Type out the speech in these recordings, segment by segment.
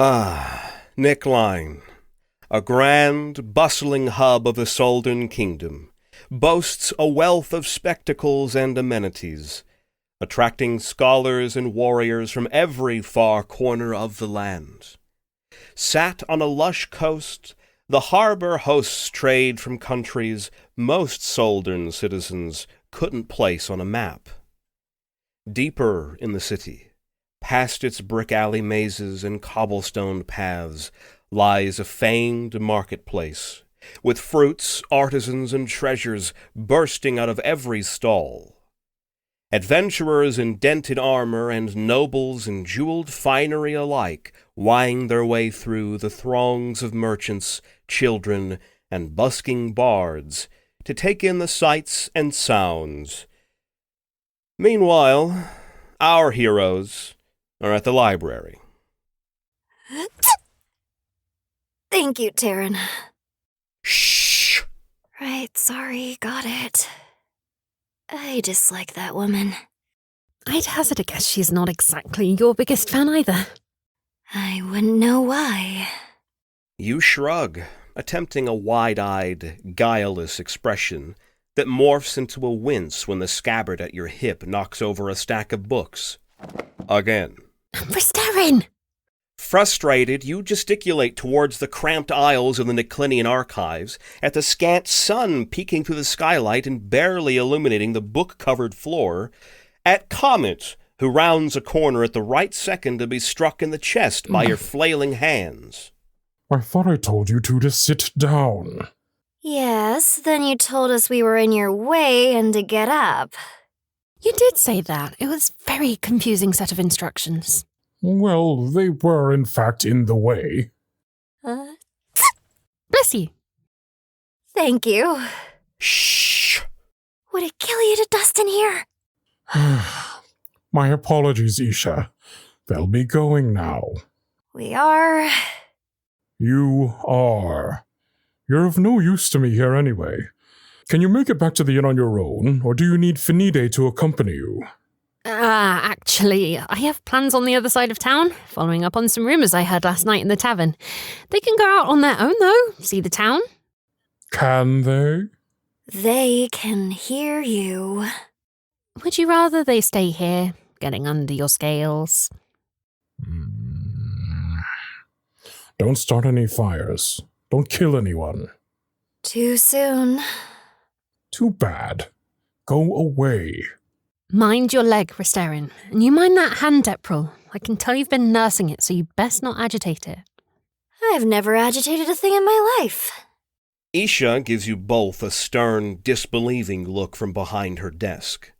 Nickline, a grand, bustling hub of the Soldan Kingdom, boasts a wealth of spectacles and amenities, attracting scholars and warriors from every far corner of the land. Sat on a lush coast, the harbor hosts trade from countries most Soldan citizens couldn't place on a map. Deeper in the city, past its brick alley mazes and cobblestone paths, lies a famed marketplace, with fruits, artisans, and treasures bursting out of every stall. Adventurers in dented armor and nobles in jeweled finery alike wind their way through the throngs of merchants, children, and busking bards to take in the sights and sounds. Meanwhile, our heroes are at the library. Thank you, Taryn. Shh! Right, sorry, got it. I dislike that woman. I'd hazard a guess she's not exactly your biggest fan either. I wouldn't know why. You shrug, attempting a wide-eyed, guileless expression that morphs into a wince when the scabbard at your hip knocks over a stack of books. Again. Resterin! Frustrated, you gesticulate towards the cramped aisles of the Niclinian archives, at the scant sun peeking through the skylight and barely illuminating the book-covered floor, at Comet, who rounds a corner at the right second to be struck in the chest by your flailing hands. I thought I told you two to sit down. Yes, then you told us we were in your way and to get up. You did say that. It was a very confusing set of instructions. Well, they were in fact in the way. Bless you. Thank you. Shh! Would it kill you to dust in here? My apologies, Isha. They'll be going now. We are... You are. You're of no use to me here anyway. Can you make it back to the inn on your own, or do you need Finide to accompany you? Actually, I have plans on the other side of town, following up on some rumours I heard last night in the tavern. They can go out on their own, though, see the town. Can they? They can hear you. Would you rather they stay here, getting under your scales? Don't start any fires. Don't kill anyone. Too soon. Too bad. Go away. Mind your leg, Resterin. And you mind that hand, Deprill. I can tell you've been nursing it, so you best not agitate it. I've never agitated a thing in my life. Isha gives you both a stern, disbelieving look from behind her desk.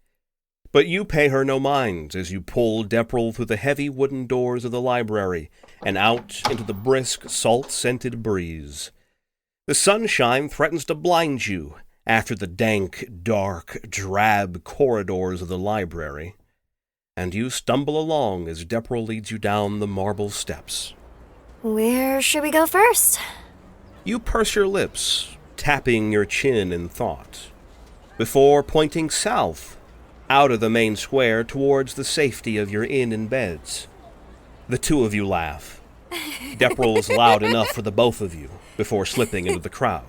But you pay her no mind as you pull Deprill through the heavy wooden doors of the library and out into the brisk, salt-scented breeze. The sunshine threatens to blind you after the dank, dark, drab corridors of the library, and you stumble along as Deprill leads you down the marble steps. Where should we go first? You purse your lips, tapping your chin in thought, before pointing south, out of the main square towards the safety of your inn and beds. The two of you laugh. Deprill's loud enough for the both of you, before slipping into the crowd.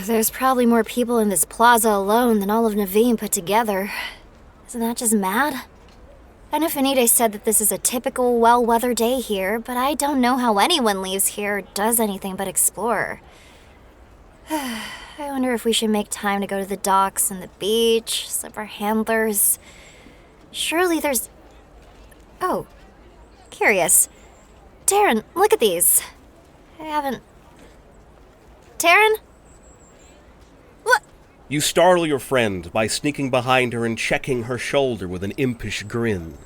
There's probably more people in this plaza alone than all of Naveen put together. Isn't that just mad? I know Finide said that this is a typical well-weather day here, but I don't know how anyone leaves here or does anything but explore. I wonder if we should make time to go to the docks and the beach, slip our handlers. Surely there's... Oh, curious. Taryn, look at these. I haven't... Taryn? What? You startle your friend by sneaking behind her and checking her shoulder with an impish grin.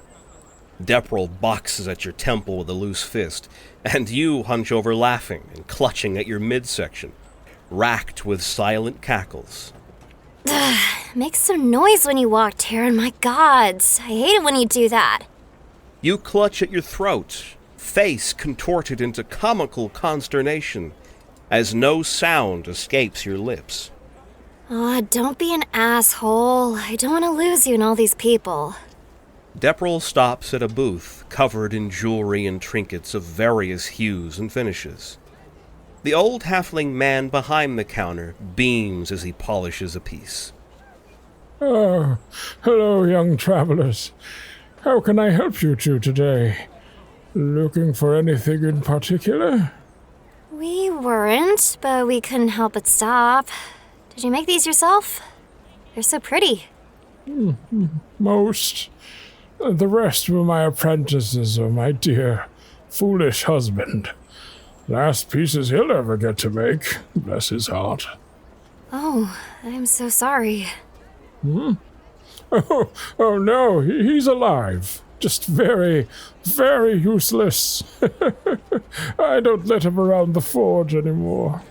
Deprill boxes at your temple with a loose fist, and you hunch over laughing and clutching at your midsection, racked with silent cackles. Makes some noise when you walk, Taryn, my gods. I hate it when you do that. You clutch at your throat, face contorted into comical consternation, as no sound escapes your lips. Aw, don't be an asshole. I don't want to lose you and all these people. Deprill stops at a booth covered in jewelry and trinkets of various hues and finishes. The old halfling man behind the counter beams as he polishes a piece. Oh, hello, young travelers. How can I help you two today? Looking for anything in particular? We weren't, but we couldn't help but stop. Did you make these yourself? They're so pretty. Most. The rest were my apprentices or my dear, foolish husband. Last pieces he'll ever get to make, bless his heart. Oh, I'm so sorry. Oh no, he's alive. Just very, very useless. I don't let him around the forge anymore.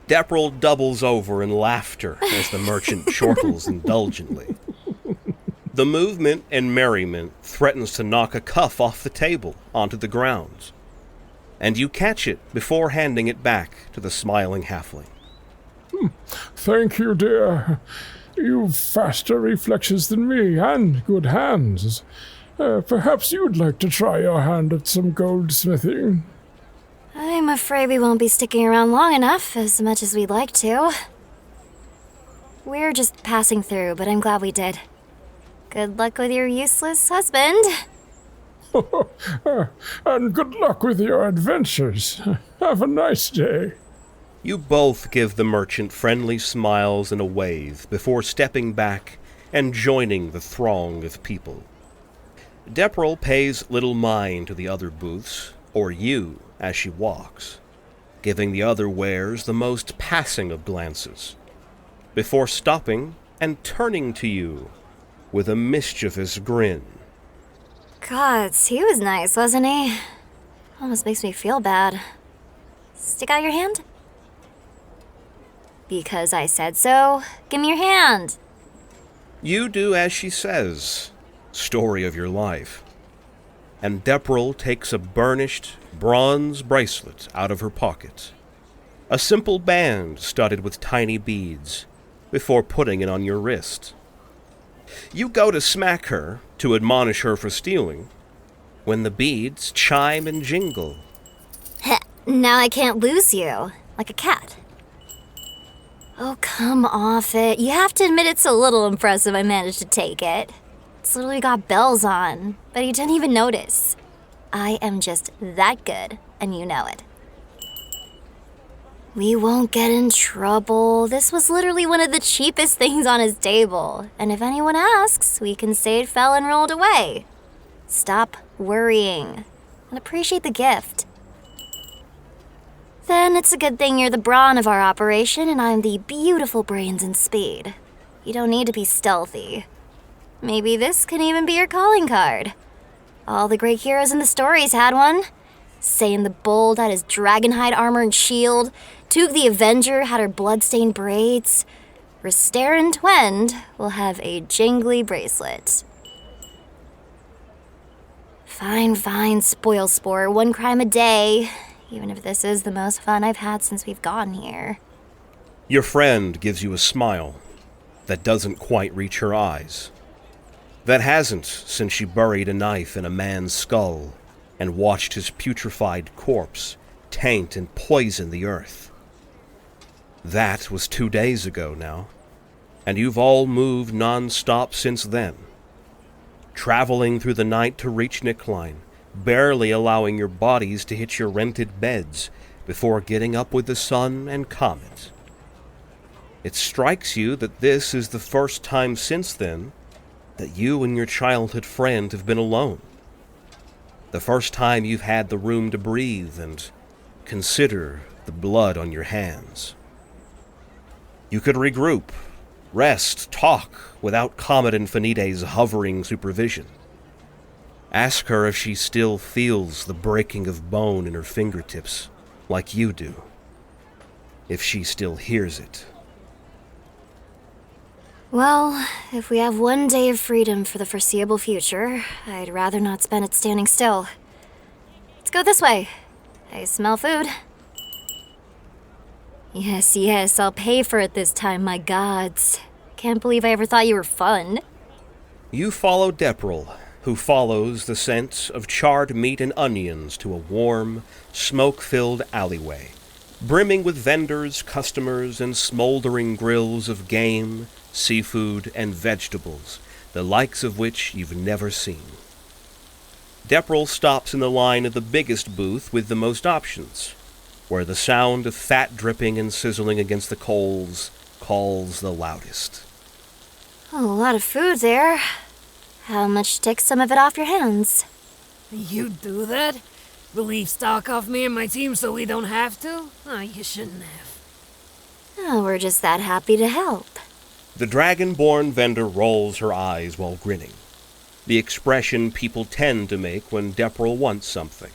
Deprill doubles over in laughter as the merchant chortles indulgently. The movement and merriment threatens to knock a cuff off the table onto the ground, and you catch it before handing it back to the smiling halfling. Thank you, dear. You've faster reflexes than me, and good hands. Perhaps you'd like to try your hand at some goldsmithing. I'm afraid we won't be sticking around long enough, as much as we'd like to. We're just passing through, but I'm glad we did. Good luck with your useless husband. And good luck with your adventures. Have a nice day. You both give the merchant friendly smiles and a wave before stepping back and joining the throng of people. Deprill pays little mind to the other booths, or you, as she walks, giving the other wares the most passing of glances, before stopping and turning to you with a mischievous grin. Gods, he was nice, wasn't he? Almost makes me feel bad. Stick out your hand? Because I said so, give me your hand. You do as she says. Story of your life. And Deprill takes a burnished bronze bracelet out of her pocket. A simple band studded with tiny beads, before putting it on your wrist. You go to smack her, to admonish her for stealing, when the beads chime and jingle. Now I can't lose you, like a cat. Oh, come off it. You have to admit it's a little impressive I managed to take it. It's literally got bells on, but you didn't even notice. I am just that good, and you know it. We won't get in trouble. This was literally one of the cheapest things on his table. And if anyone asks, we can say it fell and rolled away. Stop worrying and appreciate the gift. Then it's a good thing you're the brawn of our operation and I'm the beautiful brains and speed. You don't need to be stealthy. Maybe this can even be your calling card. All the great heroes in the stories had one. Sayin the Bold had his dragonhide armor and shield. Toog the Avenger had her bloodstained braids. Resterin Twend will have a jingly bracelet. Fine, spoil sport. One crime a day. Even if this is the most fun I've had since we've gotten here. Your friend gives you a smile that doesn't quite reach her eyes. That hasn't since she buried a knife in a man's skull and watched his putrefied corpse taint and poison the earth. That was 2 days ago now, and you've all moved non-stop since then. Traveling through the night to reach Nickline, barely allowing your bodies to hit your rented beds before getting up with the sun and comet. It strikes you that this is the first time since then that you and your childhood friend have been alone. The first time you've had the room to breathe and consider the blood on your hands. You could regroup, rest, talk without Comet and Finide's hovering supervision. Ask her if she still feels the breaking of bone in her fingertips, like you do. If she still hears it. Well, if we have one day of freedom for the foreseeable future, I'd rather not spend it standing still. Let's go this way. I smell food. Yes, I'll pay for it this time, my gods. Can't believe I ever thought you were fun. You follow Deprill who follows the scent of charred meat and onions to a warm, smoke-filled alleyway, brimming with vendors, customers, and smoldering grills of game, seafood, and vegetables, the likes of which you've never seen. Deprill stops in the line of the biggest booth with the most options, where the sound of fat dripping and sizzling against the coals calls the loudest. Oh, a lot of food there. How much to take some of it off your hands? You do that? Relieve stock off me and my team so we don't have to? Oh, you shouldn't have. Oh, we're just that happy to help. The dragonborn vendor rolls her eyes while grinning, the expression people tend to make when Deprill wants something,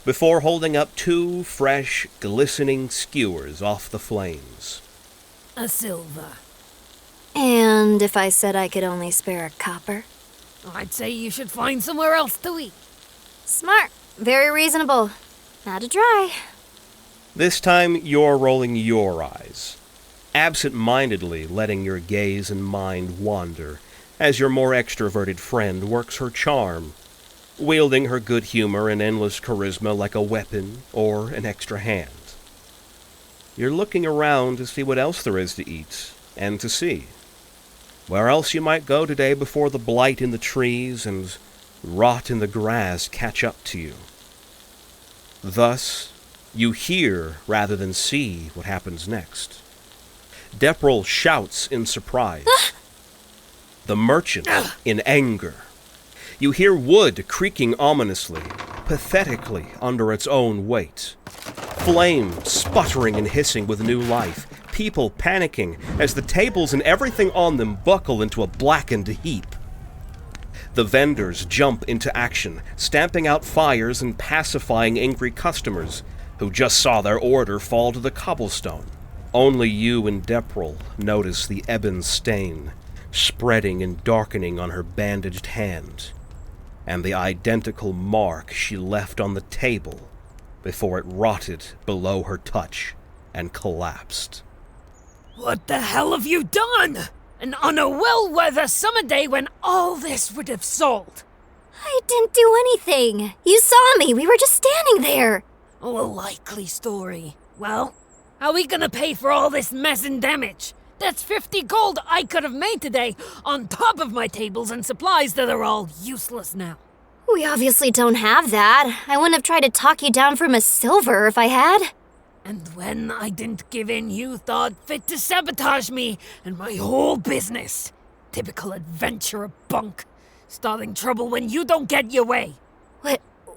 before holding up 2 fresh, glistening skewers off the flames. A silver. And if I said I could only spare a copper? I'd say you should find somewhere else to eat. Smart. Very reasonable. Not to try. This time you're rolling your eyes, absent-mindedly letting your gaze and mind wander as your more extroverted friend works her charm, wielding her good humor and endless charisma like a weapon or an extra hand. You're looking around to see what else there is to eat and to see. Where else you might go today before the blight in the trees and rot in the grass catch up to you. Thus, you hear rather than see what happens next. Deprill shouts in surprise. The merchant in anger. You hear wood creaking ominously, pathetically under its own weight. Flame sputtering and hissing with new life. People panicking as the tables and everything on them buckle into a blackened heap. The vendors jump into action, stamping out fires and pacifying angry customers who just saw their order fall to the cobblestone. Only you and Deprill notice the ebon stain spreading and darkening on her bandaged hand, and the identical mark she left on the table before it rotted below her touch and collapsed. What the hell have you done? And on a well-weather summer day when all this would have sold. I didn't do anything. You saw me. We were just standing there. Oh, a likely story. Well, how are we gonna pay for all this mess and damage? That's 50 gold I could have made today, on top of my tables and supplies that are all useless now. We obviously don't have that. I wouldn't have tried to talk you down from a silver if I had. And when I didn't give in, you thought fit to sabotage me and my whole business. Typical adventurer bunk. Starting trouble when you don't get your way.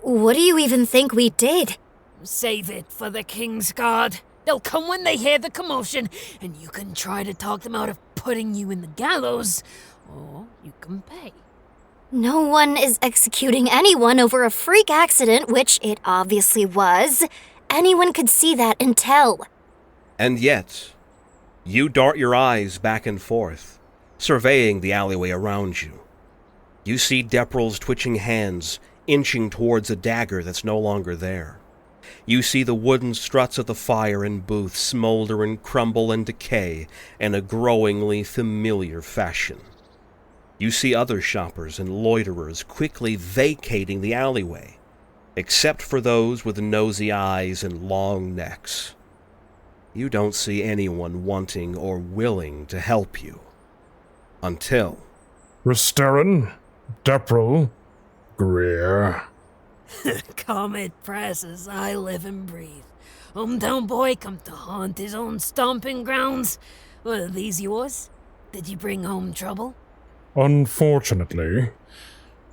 What do you even think we did? Save it for the King's Guard. They'll come when they hear the commotion, and you can try to talk them out of putting you in the gallows, or you can pay. No one is executing anyone over a freak accident, which it obviously was. Anyone could see that and tell. And yet, you dart your eyes back and forth, surveying the alleyway around you. You see Deprill's twitching hands inching towards a dagger that's no longer there. You see the wooden struts of the fire and booth smolder and crumble and decay in a growingly familiar fashion. You see other shoppers and loiterers quickly vacating the alleyway, except for those with nosy eyes and long necks. You don't see anyone wanting or willing to help you. Until... Resterin, Deprill, Greer. Comet presses, I live and breathe. Hometown boy come to haunt his own stomping grounds. What, are these yours? Did you bring home trouble? Unfortunately.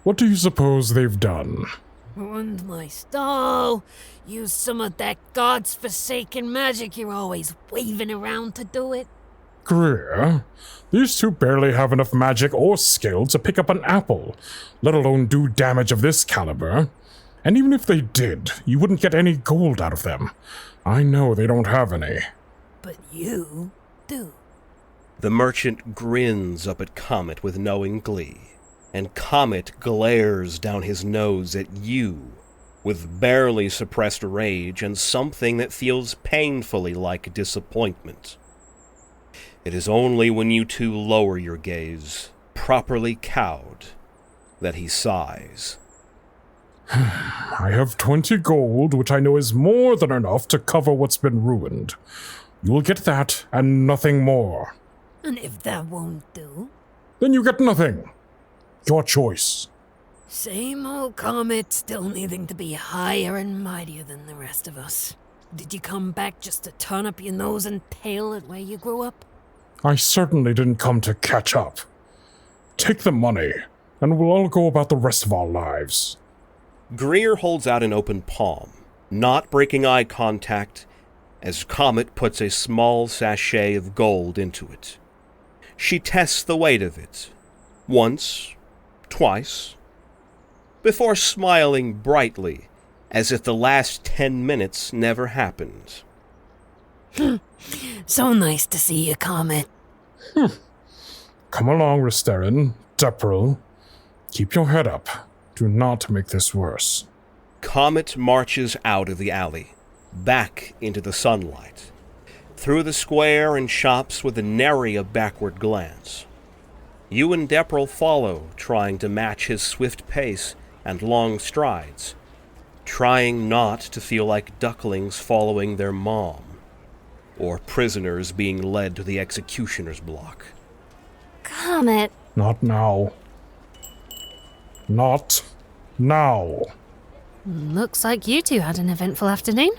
What do you suppose they've done? Ruined my stall. Used some of that god's forsaken magic you're always waving around to do it. Greer, these two barely have enough magic or skill to pick up an apple, let alone do damage of this caliber. And even if they did, you wouldn't get any gold out of them. I know they don't have any. But you do. The merchant grins up at Comet with knowing glee, and Comet glares down his nose at you with barely suppressed rage and something that feels painfully like disappointment. It is only when you two lower your gaze, properly cowed, that he sighs. I have 20 gold, which I know is more than enough to cover what's been ruined. You'll get that and nothing more. And if that won't do? Then you get nothing. Your choice. Same old Comet, still needing to be higher and mightier than the rest of us. Did you come back just to turn up your nose and tail at where you grew up? I certainly didn't come to catch up. Take the money, and we'll all go about the rest of our lives. Greer holds out an open palm, not breaking eye contact, as Comet puts a small sachet of gold into it. She tests the weight of it, once, twice, before smiling brightly, as if the last 10 minutes never happened. So nice to see you, Comet. Come along, Resterin, Deprill. Keep your head up. Do not make this worse. Comet marches out of the alley, back into the sunlight, through the square and shops with nary a backward glance. You and Deprill follow, trying to match his swift pace and long strides, trying not to feel like ducklings following their mom, or prisoners being led to the executioner's block. Comet. Not now. Not now. Looks like you two had an eventful afternoon.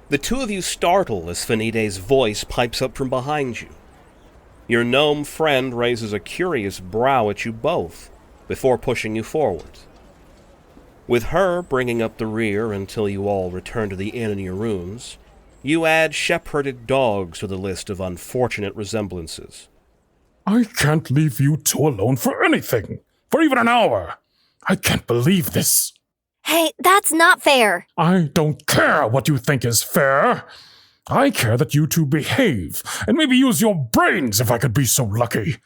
The two of you startle as Finide's voice pipes up from behind you. Your gnome friend raises a curious brow at you both, before pushing you forward. With her bringing up the rear until you all return to the inn in your rooms, you add shepherded dogs to the list of unfortunate resemblances. I can't leave you two alone for anything. For even an hour. I can't believe this. Hey, that's not fair. I don't care what you think is fair. I care that you two behave, and maybe use your brains if I could be so lucky.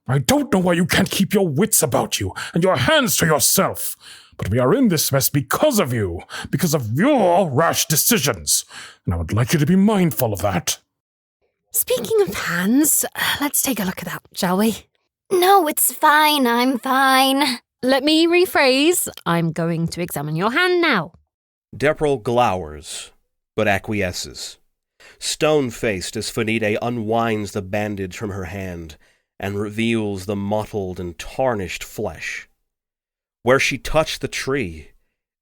I don't know why you can't keep your wits about you, and your hands to yourself. But we are in this mess because of you, because of your rash decisions, and I would like you to be mindful of that. Speaking of hands, let's take a look at that, shall we? No, it's fine. I'm fine. Let me rephrase. I'm going to examine your hand now. Deprill glowers, but acquiesces, stone-faced as Finide unwinds the bandage from her hand and reveals the mottled and tarnished flesh. Where she touched the tree,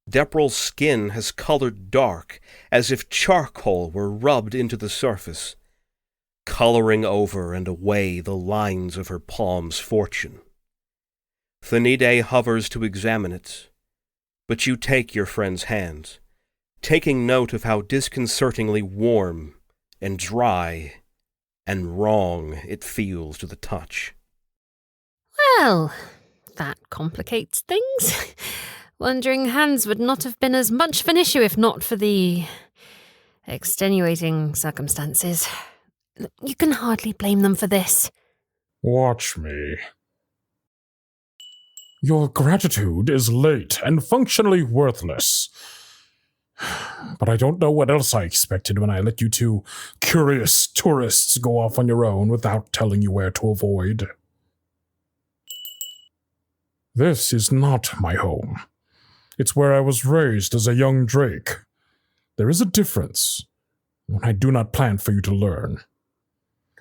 Deprill's skin has colored dark, as if charcoal were rubbed into the surface, coloring over and away the lines of her palm's fortune. Finide hovers to examine it, but you take your friend's hand, taking note of how disconcertingly warm and dry and wrong it feels to the touch. Well, that complicates things. Wandering hands would not have been as much of an issue if not for the extenuating circumstances. You can hardly blame them for this. Watch me. Your gratitude is late and functionally worthless. But I don't know what else I expected when I let you two curious tourists go off on your own without telling you where to avoid. This is not my home. It's where I was raised as a young drake. There is a difference, and I do not plan for you to learn.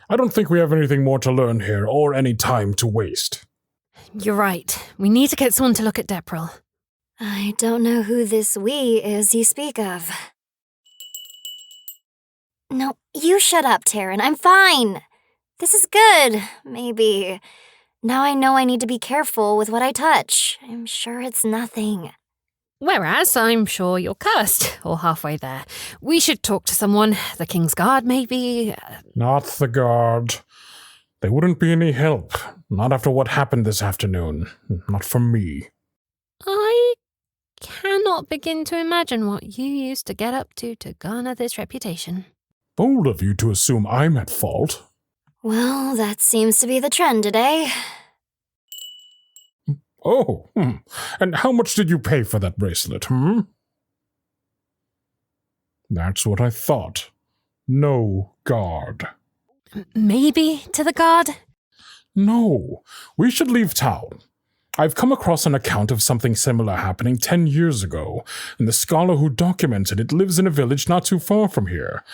I don't think we have anything more to learn here or any time to waste. You're right. We need to get someone to look at Deprill. I don't know who this we is you speak of. No, you shut up, Taryn. I'm fine. This is good. Maybe. Now I know I need to be careful with what I touch. I'm sure it's nothing. Whereas I'm sure you're cursed, or halfway there. We should talk to someone. The King's Guard, maybe? Not the guard. They wouldn't be any help. Not after what happened this afternoon. Not for me. I cannot begin to imagine what you used to get up to garner this reputation. Bold of you to assume I'm at fault. Well, that seems to be the trend today. Oh, and how much did you pay for that bracelet, That's what I thought. No guard. Maybe to the guard? No, we should leave town. I've come across an account of something similar happening 10 years ago, and the scholar who documented it lives in a village not too far from here.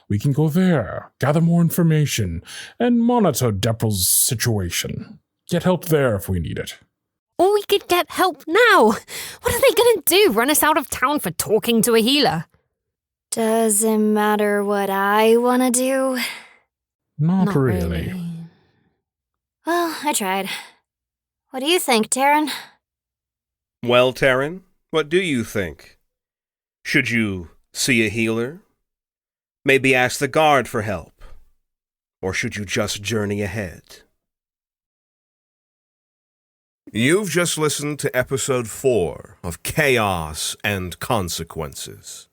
We can go there, gather more information, and monitor Deprill's situation. Get help there if we need it. Or we could get help now. What are they gonna do? Run us out of town for talking to a healer? Doesn't matter what I want to do. Not really. Well, I tried. What do you think, Taryn? Well, Taryn, what do you think? Should you see a healer? Maybe ask the guard for help? Or should you just journey ahead? You've just listened to episode 4 of Chaos and Consequences.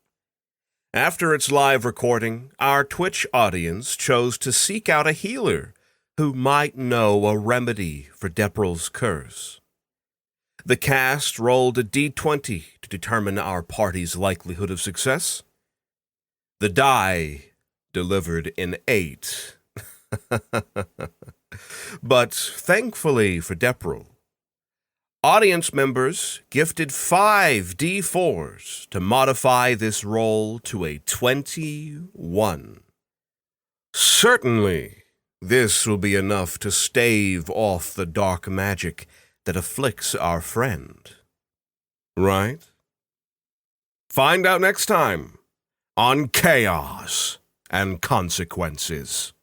After its live recording, our Twitch audience chose to seek out a healer who might know a remedy for Deprill's curse. The cast rolled a d20 to determine our party's likelihood of success. The die delivered an 8. But thankfully for Deprill, audience members gifted 5 d4s to modify this roll to a 21. Certainly, this will be enough to stave off the dark magic that afflicts our friend. Right? Find out next time on Chaos and Consequences.